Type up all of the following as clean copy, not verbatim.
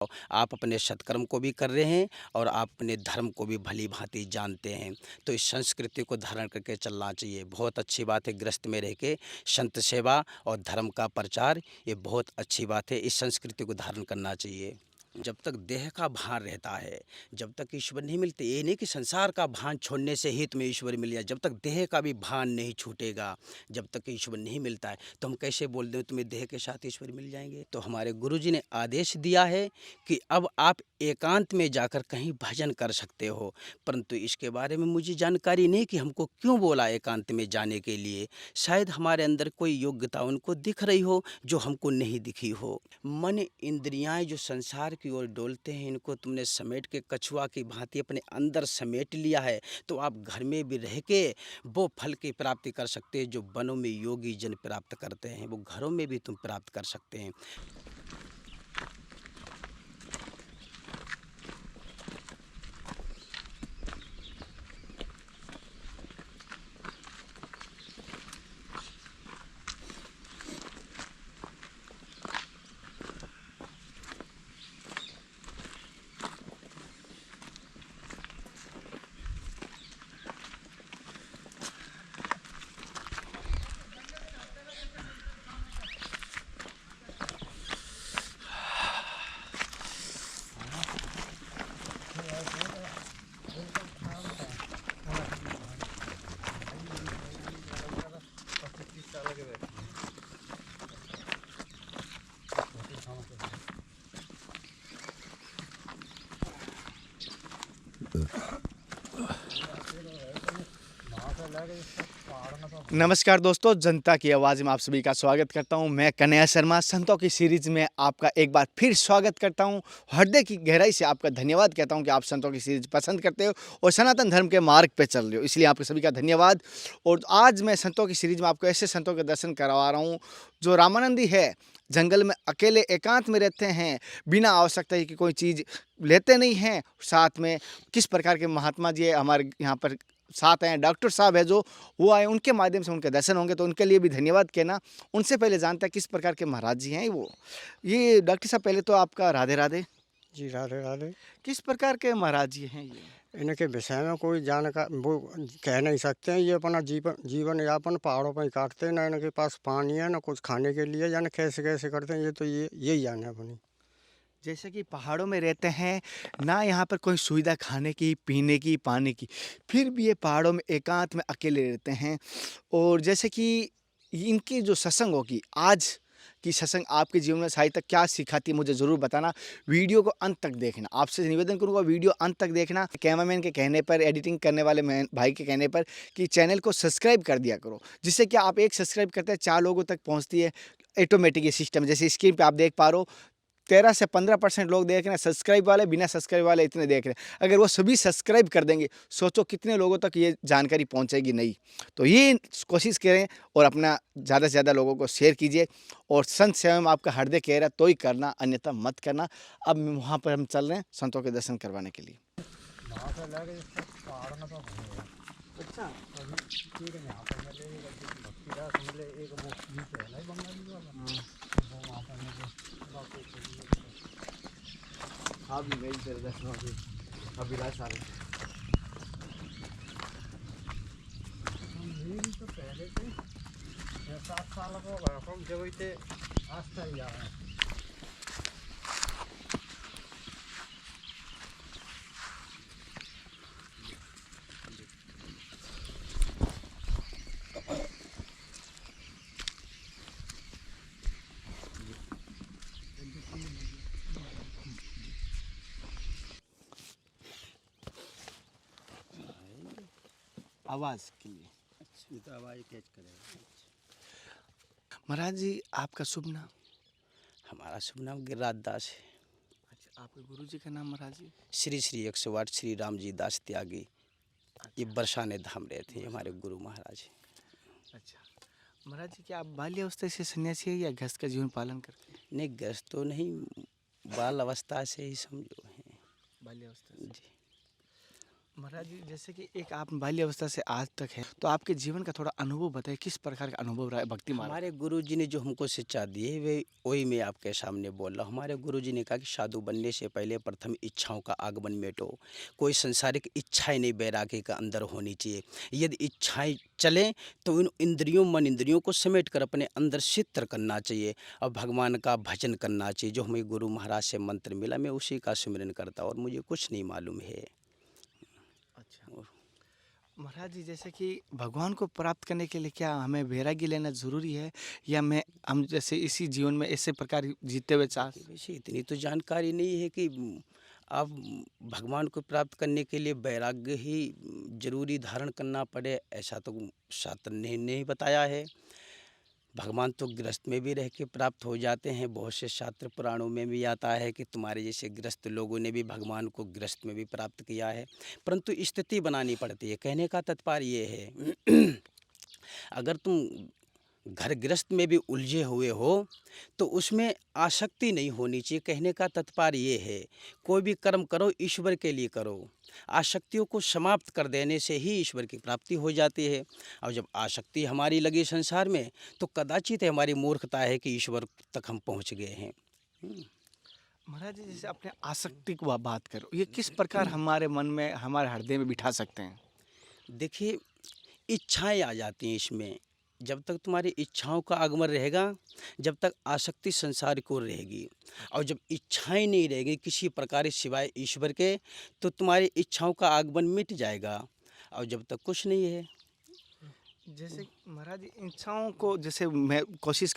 आप अपने सत्कर्म को भी कर रहे हैं और आप अपने धर्म को भी भली-भाँति जानते हैं। तो इस संस्कृति को धारण करके चलना चाहिए। बहुत अच्छी बात है गृहस्थ में रह के संत सेवा और धर्म का प्रचार, ये बहुत अच्छी बात है। इस संस्कृति को धारण करना चाहिए। जब तक देह का भान रहता है, जब तक ईश्वर नहीं मिलते, ये नहीं कि संसार का भान छोड़ने से ही तुम्हें ईश्वर मिल जाए। जब तक देह का भी भान नहीं छूटेगा, जब तक ईश्वर नहीं मिलता है, तो हम कैसे बोल दें तुम्हें देह के साथ ईश्वर मिल जाएंगे। तो हमारे गुरुजी ने आदेश दिया है कि अब आप एकांत में जाकर कहीं भजन कर सकते हो, परंतु इसके बारे में मुझे जानकारी नहीं कि हमको क्यों बोला एकांत में जाने के लिए। शायद हमारे अंदर कोई योग्यता उनको दिख रही हो जो हमको नहीं दिखी हो। मन इंद्रियां जो संसार की ओर डोलते हैं, इनको तुमने समेट के कछुआ की भांति अपने अंदर समेट लिया है, तो आप घर में भी रह के वो फल की प्राप्ति कर सकते हैं जो वनों में योगी जन प्राप्त करते हैं, वो घरों में भी तुम प्राप्त कर सकते हैं। नमस्कार दोस्तों, जनता की आवाज़ में आप सभी का स्वागत करता हूं। मैं कन्हैया शर्मा संतों की सीरीज़ में आपका एक बार फिर स्वागत करता हूं। हृदय की गहराई से आपका धन्यवाद कहता हूं कि आप संतों की सीरीज़ पसंद करते हो और सनातन धर्म के मार्ग पे चल रहे हो, इसलिए आपके सभी का धन्यवाद। और आज मैं संतों की सीरीज़ में आपको ऐसे संतों के दर्शन करवा रहा हूँ जो रामानंदी है, जंगल में अकेले एकांत में रहते हैं, बिना आवश्यकता की कोई चीज़ लेते नहीं हैं। साथ में किस प्रकार के महात्मा जी हमारे यहाँ पर साथ हैं, डॉक्टर साहब है जो वो आए, उनके माध्यम से उनके दर्शन होंगे, तो उनके लिए भी धन्यवाद कहना। उनसे पहले जानते हैं किस प्रकार के महाराज जी हैं वो। ये डॉक्टर साहब, पहले तो आपका राधे राधे। जी राधे राधे। किस प्रकार के महाराज जी हैं ये? इनके विषय में कोई वो कह नहीं सकते हैं। ये अपना जीवन यापन पहाड़ों पर ही काटते हैं, ना इनके पास पानी है ना कुछ खाने के लिए, जाने कैसे कैसे करते हैं, ये तो यही जाने अपनी। जैसे कि पहाड़ों में रहते हैं, ना यहाँ पर कोई सुविधा खाने की, पीने की, पानी की, फिर भी ये पहाड़ों में एकांत में अकेले रहते हैं। और जैसे कि इनकी जो सत्संग होगी आज की सत्संग आपके जीवन में साहित्य तक क्या सिखाती है, मुझे ज़रूर बताना। वीडियो को अंत तक देखना, आपसे निवेदन करूंगा, वीडियो अंत तक देखना। कैमरामैन के कहने पर, एडिटिंग करने वाले भाई के कहने पर कि चैनल को सब्सक्राइब कर दिया करो, जिससे क्या आप एक सब्सक्राइब करते हैं 4 लोगों तक पहुंचती है ऑटोमेटिक ये सिस्टम। जैसे स्क्रीन पे आप देख पा रहे हो 13 से 15% लोग देख रहे हैं सब्सक्राइब वाले, बिना सब्सक्राइब वाले इतने देख रहे हैं। अगर वो सभी सब्सक्राइब कर देंगे, सोचो कितने लोगों तक ये जानकारी पहुंचेगी नहीं। तो ये कोशिश करें और अपना ज़्यादा से ज़्यादा लोगों को शेयर कीजिए। और संत सेवा में आपका हृदय कह रहा है तो ही करना, अन्यथा मत करना। अब वहाँ पर हम चल रहे हैं संतों के दर्शन करवाने के लिए। अच्छा, ठीक है। यहाँ पर मिले भक्तिदास मिले, एक वो गीत है ना बंगाली वाला, वो वहाँ पर मिले। हाँ भी मेरी तेरे दर्शन हो गए, अभिलाष आ रहे मेरी तो पहले से 7 साल को घर जब इतने आस्था ही आ रहा है। आवाज़ के लिए। ये तो आवाज़ कैच करेगा। महाराज जी, आपका शुभ नाम? हमारा शुभ नाम गिरिराज दास है। अच्छा, आपके गुरु जी का नाम महाराज जी? श्री श्री 108 श्री राम जी दास त्यागी, ये बरसाने धाम रहे थे हमारे गुरु महाराज। अच्छा महाराज जी, क्या आप बाल्यावस्था से सन्यासी है या गृहस्थ का जीवन पालन करते हैं? नहीं, गृहस्थ तो नहीं, बाल अवस्था से ही समझो है। बाल्यावस्था से। जी। महाराज जी, जैसे कि एक आप बाल्य अवस्था से आज तक है, तो आपके जीवन का थोड़ा अनुभव बताइए, किस प्रकार का अनुभव रहा है भक्ति मार्ग हमारे का? गुरुजी ने जो हमको शिक्षा दी है वे वही मैं आपके सामने बोल रहा हूँ। हमारे गुरुजी ने कहा कि साधु बनने से पहले प्रथम इच्छाओं का आगमन मेटो। कोई सांसारिक इच्छाएं नहीं बैरागी का अंदर होनी चाहिए। यदि इच्छाएं चलें तो इन इंद्रियों मन इंद्रियों को समेट कर अपने अंदर चित्र करना चाहिए और भगवान का भजन करना चाहिए। जो हमें गुरु महाराज से मंत्र मिला मैं उसी का सुमिरन करता और मुझे कुछ नहीं मालूम है। अच्छा। महाराज जी, जैसे कि भगवान को प्राप्त करने के लिए क्या हमें वैराग्य लेना ज़रूरी है, या मैं हम जैसे इसी जीवन में ऐसे प्रकार जीते हुए चाह। देखिए, वैसे इतनी तो जानकारी नहीं है कि आप भगवान को प्राप्त करने के लिए वैराग्य ही जरूरी धारण करना पड़े, ऐसा तो शास्त्र ने नहीं बताया है। भगवान तो गृहस्थ में भी रह के प्राप्त हो जाते हैं। बहुत से शास्त्र पुराणों में भी आता है कि तुम्हारे जैसे गृहस्थ लोगों ने भी भगवान को गृहस्थ में भी प्राप्त किया है, परंतु स्थिति बनानी पड़ती है। कहने का तात्पर्य ये है अगर तुम घर गृहस्थ में भी उलझे हुए हो तो उसमें आसक्ति नहीं होनी चाहिए। कहने का तात्पर्य ये है कोई भी कर्म करो ईश्वर के लिए करो। आसक्तियों को समाप्त कर देने से ही ईश्वर की प्राप्ति हो जाती है। और जब आसक्ति हमारी लगी संसार में तो कदाचित हमारी मूर्खता है कि ईश्वर तक हम पहुंच गए हैं। महाराज जी, जैसे अपने आसक्ति को आप बात करो, ये किस प्रकार हमारे मन में, हमारे हृदय में बिठा सकते हैं? देखिए, इच्छाएं आ जाती हैं इसमें। जब तक तुम्हारी इच्छाओं का आगमन रहेगा, जब तक आसक्ति संसार को रहेगी, और जब इच्छाएं नहीं रहेगी किसी प्रकार सिवाय ईश्वर के, तो तुम्हारी इच्छाओं का आगमन मिट जाएगा। और जब तक कुछ नहीं है। जैसे महाराज जी, इच्छाओं को जैसे मैं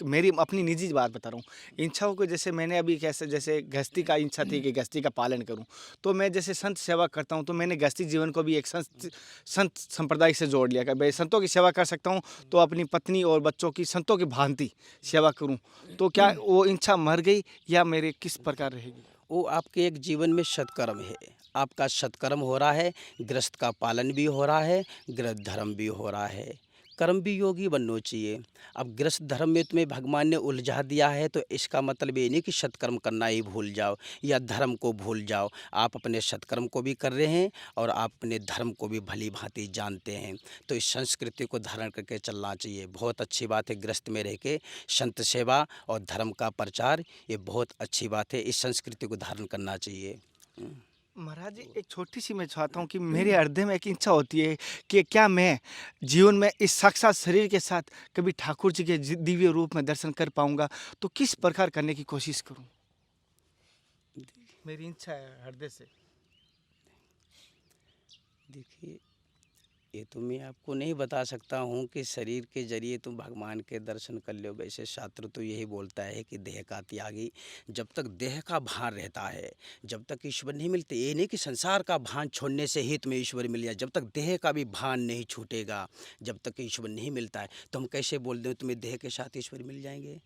मेरी अपनी निजी बात बता रहा हूँ। इच्छाओं को जैसे मैंने अभी कैसे, जैसे गृहस्थी का इच्छा थी कि गृहस्थी का पालन करूँ, तो मैं जैसे संत सेवा करता हूँ, तो मैंने गृहस्थी जीवन को भी एक संत संप्रदाय से जोड़ लिया कि भाई संतों की सेवा कर सकता हूँ, तो अपनी पत्नी और बच्चों की संतों की भांति सेवा करूँ। तो क्या वो इच्छा मर गई, या मेरे किस प्रकार रहेगी? वो आपके एक जीवन में सत्कर्म है। आपका सत्कर्म हो रहा है, गृहस्थ का पालन भी हो रहा है, गृहस्थ धर्म भी हो रहा है। कर्म भी योगी बनना चाहिए। अब गृहस्थ धर्म में तुम्हें भगवान ने उलझा दिया है तो इसका मतलब ये नहीं कि सत्कर्म करना ही भूल जाओ या धर्म को भूल जाओ। आप अपने सत्कर्म को भी कर रहे हैं और आप अपने धर्म को भी भली भांति जानते हैं। तो इस संस्कृति को धारण करके चलना चाहिए। बहुत अच्छी बात है गृहस्थ में रह के संत सेवा और धर्म का प्रचार, ये बहुत अच्छी बात है। इस संस्कृति को धारण करना चाहिए। महाराज जी, एक छोटी सी मैं चाहता हूँ कि मेरे हृदय में एक इच्छा होती है कि क्या मैं जीवन में इस साक्षात शरीर के साथ कभी ठाकुर जी के दिव्य रूप में दर्शन कर पाऊंगा, तो किस प्रकार करने की कोशिश करूं? मेरी इच्छा है हृदय से। देखिए, ये तो मैं आपको नहीं बता सकता हूँ कि शरीर के जरिए तुम भगवान के दर्शन कर लो। वैसे शास्त्र तो यही बोलता है कि देह का त्यागी। जब तक देह का भान रहता है, जब तक ईश्वर नहीं मिलते। ये नहीं कि संसार का भान छोड़ने से ही तुम्हें ईश्वर मिल जाए। जब तक देह का भी भान नहीं छूटेगा, जब तक ईश्वर नहीं मिलता है, तो हम कैसे बोल दें तुम्हें देह के साथ ईश्वर मिल जाएंगे?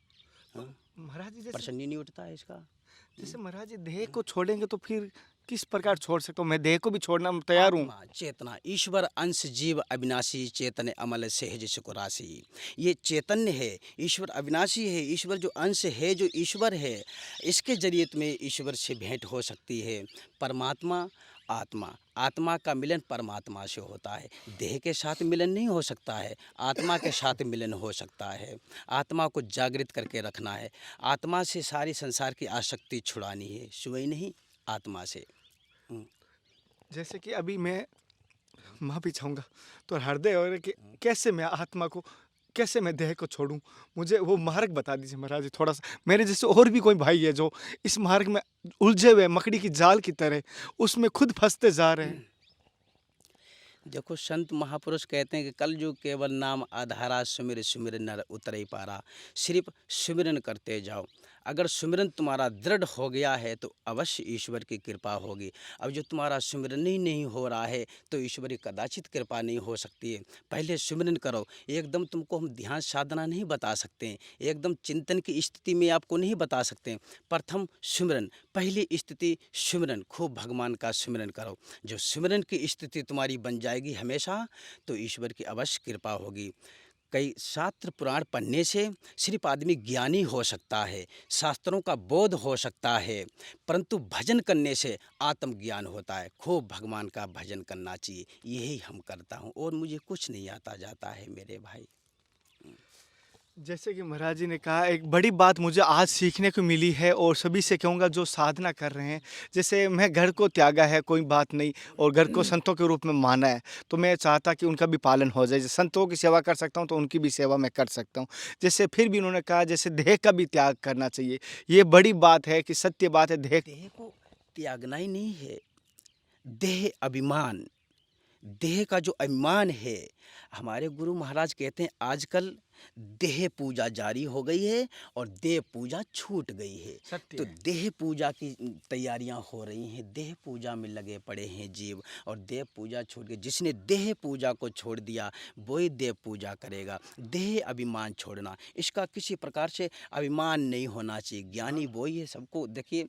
हाँ, महाराज जी, प्रश्न ही नहीं उठता है इसका। जैसे महाराज जी, देह को छोड़ेंगे तो फिर किस प्रकार छोड़ सकता हूँ? मैं देह को भी छोड़ना तैयार हूँ। आत्मा चेतना ईश्वर अंश जीव अविनाशी चेतन अमल सहज सुकुरासी। ये चैतन्य है, ईश्वर अविनाशी है। ईश्वर जो अंश है, जो ईश्वर है, इसके जरिए तुम्हें ईश्वर से भेंट हो सकती है। परमात्मा आत्मा, आत्मा का मिलन परमात्मा से होता है। देह के साथ मिलन नहीं हो सकता है, आत्मा के साथ मिलन हो सकता है। आत्मा को जागृत करके रखना है। आत्मा से सारी संसार की आसक्ति छुड़ानी है, सुई नहीं आत्मा से। जैसे कि अभी मैं माफी चाहूँगा, तो हृदय और कि कैसे मैं आत्मा को, कैसे मैं देह को छोड़ूं, मुझे वो मार्ग बता दीजिए महाराज जी थोड़ा सा। मेरे जैसे और भी कोई भाई है जो इस मार्ग में उलझे हुए मकड़ी की जाल की तरह उसमें खुद फंसते जा रहे हैं। देखो, संत महापुरुष कहते हैं कि कल जो केवल नाम आधारा, सुमिर सुमिर नर उतरे पारा। सिर्फ सुमिरन करते जाओ। अगर सुमिरन तुम्हारा दृढ़ हो गया है तो अवश्य ईश्वर की कृपा होगी। अब जो तुम्हारा सुमिरन ही नहीं हो रहा है तो ईश्वर की कदाचित कृपा नहीं हो सकती है। पहले सुमिरन करो। एकदम तुमको हम ध्यान साधना नहीं बता सकते हैं, एकदम चिंतन की स्थिति में आपको नहीं बता सकते हैं। प्रथम सुमिरन, पहली स्थिति सुमिरन। खूब भगवान का सुमिरन करो। जो सुमिरन की स्थिति तुम्हारी बन जाएगी हमेशा, तो ईश्वर की अवश्य कृपा होगी। कई शास्त्र पुराण पढ़ने से सिर्फ आदमी ज्ञानी हो सकता है, शास्त्रों का बोध हो सकता है, परंतु भजन करने से आत्मज्ञान होता है। खूब भगवान का भजन करना चाहिए, यही हम करता हूँ और मुझे कुछ नहीं आता जाता है मेरे भाई। जैसे कि महाराज जी ने कहा, एक बड़ी बात मुझे आज सीखने को मिली है और सभी से कहूँगा जो साधना कर रहे हैं। जैसे मैं घर को त्यागा है कोई बात नहीं, और घर को संतों के रूप में माना है, तो मैं चाहता कि उनका भी पालन हो जाए। जैसे संतों की सेवा कर सकता हूँ तो उनकी भी सेवा मैं कर सकता हूँ। जैसे फिर भी उन्होंने कहा जैसे देह का भी त्याग करना चाहिए। ये बड़ी बात है कि सत्य बात है, देह देह को त्यागना ही नहीं है, देह अभिमान, देह का जो अभिमान है। हमारे गुरु महाराज कहते हैं आजकल देह पूजा जारी हो गई है और देह पूजा छूट गई है। सत्य तो है। देह पूजा की तैयारियां हो रही हैं, देह पूजा में लगे पड़े हैं जीव, और देह पूजा छूट गई। जिसने देह पूजा को छोड़ दिया वही देह पूजा करेगा। देह अभिमान छोड़ना, इसका किसी प्रकार से अभिमान नहीं होना चाहिए। ज्ञानी वही है सबको। देखिए,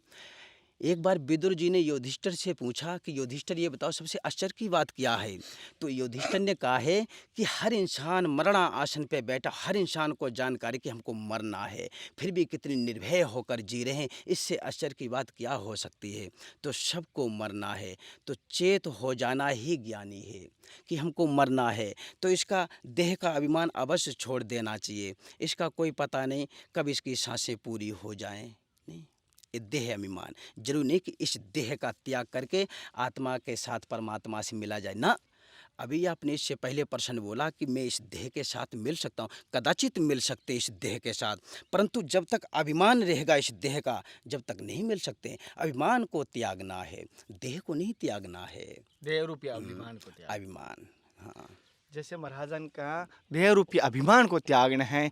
एक बार विदुर जी ने युधिष्ठिर से पूछा कि युधिष्ठिर ये बताओ सबसे आश्चर्य की बात क्या है। तो युधिष्ठिर ने कहा है कि हर इंसान मरना आसन पे बैठा, हर इंसान को जानकारी कि हमको मरना है, फिर भी कितनी निर्भय होकर जी रहे हैं, इससे आश्चर्य की बात क्या हो सकती है। तो सबको मरना है, तो चेत हो जाना ही ज्ञानी है कि हमको मरना है। तो इसका देह का अभिमान अवश्य छोड़ देना चाहिए। इसका कोई पता नहीं कब इसकी सांसें पूरी हो जाएं। नहीं, ये देह अभिमान जरूरी नहीं कि इस देह का त्याग करके आत्मा के साथ परमात्मा से मिला जाए ना। अभी आपने इससे पहले प्रश्न बोला कि मैं इस देह के साथ मिल सकता हूँ, कदाचित मिल सकते इस देह के साथ, परंतु जब तक अभिमान रहेगा इस देह का, जब तक नहीं मिल सकते। अभिमान को त्यागना है, देह को नहीं त्यागना है। देह रूपी अभिमान को त्याग। अभिमान, हाँ। जैसे महाराजन का देह रूपी अभिमान को त्यागना है।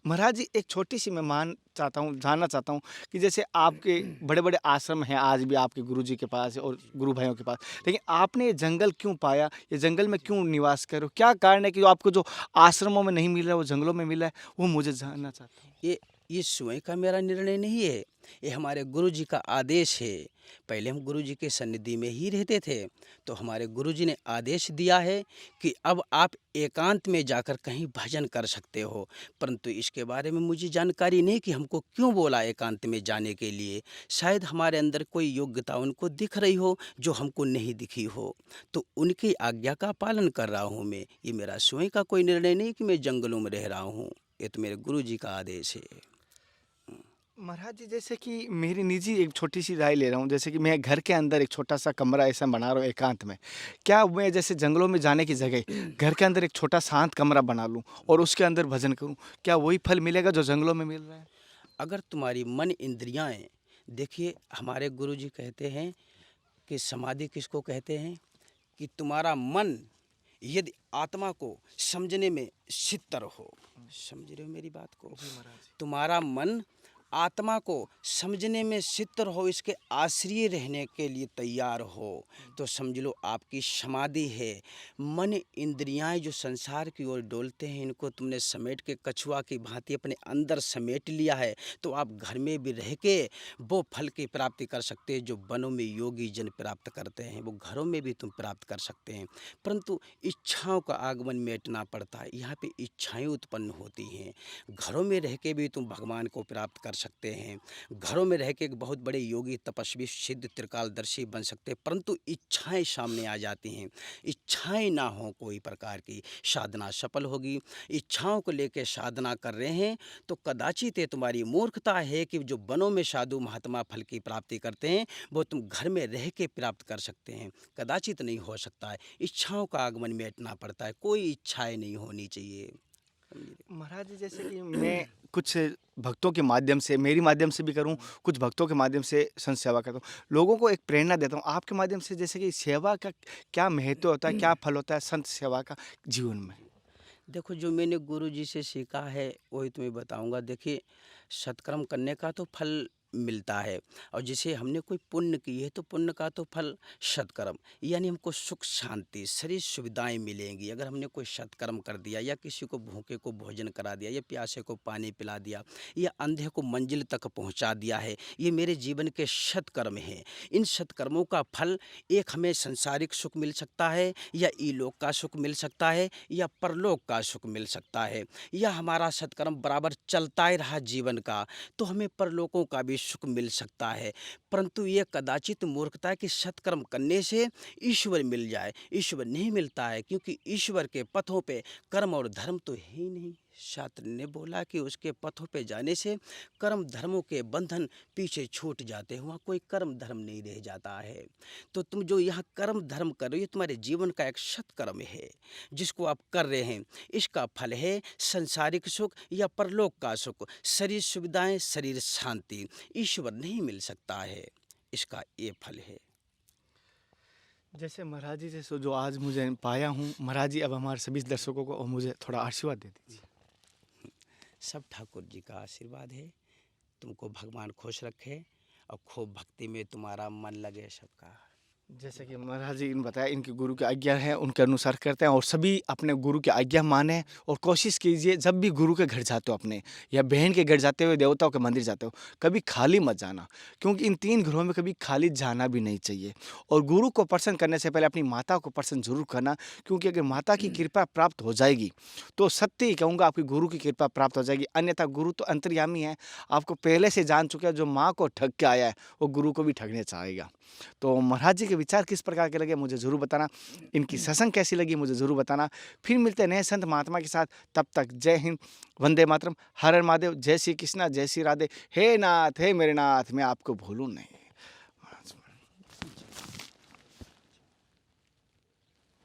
महाराज जी, एक छोटी सी मैं जानना चाहता हूँ कि जैसे आपके बड़े बड़े आश्रम हैं आज भी आपके गुरु जी के पास और गुरु भाइयों के पास, लेकिन आपने ये जंगल क्यों पाया, ये जंगल में क्यों निवास करो, क्या कारण है कि जो आपको जो आश्रमों में नहीं मिल रहा है वो जंगलों में मिला है, वो मुझे जानना चाहता हूँ। ये स्वयं का मेरा निर्णय नहीं है, ये हमारे गुरु जी का आदेश है। पहले हम गुरु जी के सन्निधि में ही रहते थे, तो हमारे गुरु जी ने आदेश दिया है कि अब आप एकांत में जाकर कहीं भजन कर सकते हो। परंतु इसके बारे में मुझे जानकारी नहीं कि हमको क्यों बोला एकांत में जाने के लिए। शायद हमारे अंदर कोई योग्यता उनको दिख रही हो जो हमको नहीं दिखी हो, तो उनकी आज्ञा का पालन कर रहा हूँ मैं। ये मेरा स्वयं का कोई निर्णय नहीं कि मैं जंगलों में रह रहा हूँ, ये तो मेरे गुरु जी का आदेश है। महाराज जी, जैसे कि मेरी निजी एक छोटी सी राय ले रहा हूँ, जैसे कि मैं घर के अंदर एक छोटा सा कमरा ऐसा बना रहा हूँ एकांत में, क्या मैं जैसे जंगलों में जाने की जगह घर के अंदर एक छोटा शांत कमरा बना लूँ और उसके अंदर भजन करूँ, क्या वही फल मिलेगा जो जंगलों में मिल रहा है? अगर तुम्हारी मन इंद्रियाएं, देखिए हमारे गुरु जी कहते हैं कि समाधि किसको कहते हैं कि तुम्हारा मन यदि आत्मा को समझने में सितर हो, समझ रहे हो मेरी बात को? तुम्हारा मन आत्मा को समझने में सितर हो, इसके आश्रय रहने के लिए तैयार हो, तो समझ लो आपकी समाधि है। मन इंद्रियां जो संसार की ओर डोलते हैं, इनको तुमने समेट के कछुआ की भांति अपने अंदर समेट लिया है, तो आप घर में भी रह के वो फल की प्राप्ति कर सकते हैं जो वनों में योगी जन प्राप्त करते हैं, वो घरों में भी तुम प्राप्त कर सकते हैं। परंतु इच्छाओं का आगमन मेटना पड़ता है, यहाँ पे इच्छाएं उत्पन्न होती हैं। घरों में रह के भी तुम भगवान को प्राप्त कर सकते हैं, घरों में रह के एक बहुत बड़े योगी तपस्वी सिद्ध त्रिकालदर्शी बन सकते हैं, परंतु इच्छाएं सामने आ जाती हैं। इच्छाएं ना हो कोई प्रकार की, साधना सफल होगी। इच्छाओं को लेकर साधना कर रहे हैं तो कदाचित ये तुम्हारी मूर्खता है कि जो वनों में साधु महात्मा फल की प्राप्ति करते हैं वो तुम घर में रह के प्राप्त कर सकते हैं, कदाचित नहीं हो सकता है। इच्छाओं का आगमन मेटना पड़ता है, कोई इच्छाएं नहीं होनी चाहिए। महाराज जी, जैसे कि मैं कुछ भक्तों के माध्यम से, मेरी माध्यम से भी करूं, कुछ भक्तों के माध्यम से संत सेवा करता हूं, लोगों को एक प्रेरणा देता हूं आपके माध्यम से, जैसे कि सेवा का क्या महत्व होता है, क्या फल होता है संत सेवा का जीवन में? देखो, जो मैंने गुरु जी से सीखा है वही तुम्हें बताऊंगा। देखिए, सत्कर्म करने का तो फल मिलता है। और जैसे हमने कोई पुण्य की है तो पुण्य का तो फल सत्कर्म, यानी हमको सुख शांति शरीर सुविधाएं मिलेंगी। अगर हमने कोई सत्कर्म कर दिया या किसी को भूखे को भोजन करा दिया या प्यासे को पानी पिला दिया या अंधे को मंजिल तक पहुंचा दिया है, ये मेरे जीवन के सत्कर्म हैं। इन सत्कर्मों का फल एक हमें संसारिक सुख मिल सकता है या इलोक का सुख मिल सकता है या परलोक का सुख मिल सकता है। या हमारा सत्कर्म बराबर चलता ही रहा जीवन का तो हमें परलोकों का भी सुख मिल सकता है। परंतु ये कदाचित मूर्खता है कि सत्कर्म करने से ईश्वर मिल जाए। ईश्वर नहीं मिलता है, क्योंकि ईश्वर के पथों पे कर्म और धर्म तो है ही नहीं। शास्त्र ने बोला कि उसके पथों पे जाने से कर्म धर्मों के बंधन पीछे छूट जाते हैं, वहाँ कोई कर्म धर्म नहीं रह जाता है। तो तुम जो यहाँ कर्म धर्म कर रहे हो, ये तुम्हारे जीवन का एक सत्कर्म है जिसको आप कर रहे हैं। इसका फल है संसारिक सुख या परलोक का सुख, शरीर सुविधाएं, शरीर शांति। ईश्वर नहीं मिल सकता है, इसका ये फल है। जैसे महाराज जी जैसे जो आज मुझे पाया हूँ, महाराज जी अब हमारे सभी दर्शकों को मुझे थोड़ा आशीर्वाद दे दीजिए। सब ठाकुर जी का आशीर्वाद है। तुमको भगवान खुश रखे और खूब भक्ति में तुम्हारा मन लगे सबका। जैसे कि महाराज जी ने बताया, इनके गुरु की आज्ञा है, उनके अनुसार करते हैं और सभी अपने गुरु की आज्ञा माने। और कोशिश कीजिए जब भी गुरु के घर जाते हो अपने या बहन के घर जाते हो, देवताओं के मंदिर जाते हो, कभी खाली मत जाना, क्योंकि इन 3 घरों में कभी खाली जाना भी नहीं चाहिए। और गुरु को प्रसन्न करने से पहले अपनी माता को प्रसन्न जरूर करना, क्योंकि अगर माता की कृपा प्राप्त हो जाएगी तो सत्य ही कहूँगा आपकी गुरु की कृपा प्राप्त हो जाएगी। अन्यथा गुरु तो अंतर्यामी है, आपको पहले से जान चुके हैं। जो माँ को ठग के आया है वो गुरु को भी ठगने चाहेगा। तो महाराज जी के विचार किस प्रकार के लगे मुझे ज़रूर बताना, इनकी सत्संग कैसी लगी मुझे ज़रूर बताना। फिर मिलते हैं नए संत महात्मा के साथ, तब तक जय हिंद, वंदे मातरम, हर हर महादेव, जय श्री कृष्णा, जय श्री राधे। हे नाथ, हे मेरे नाथ, मैं आपको भूलूं नहीं।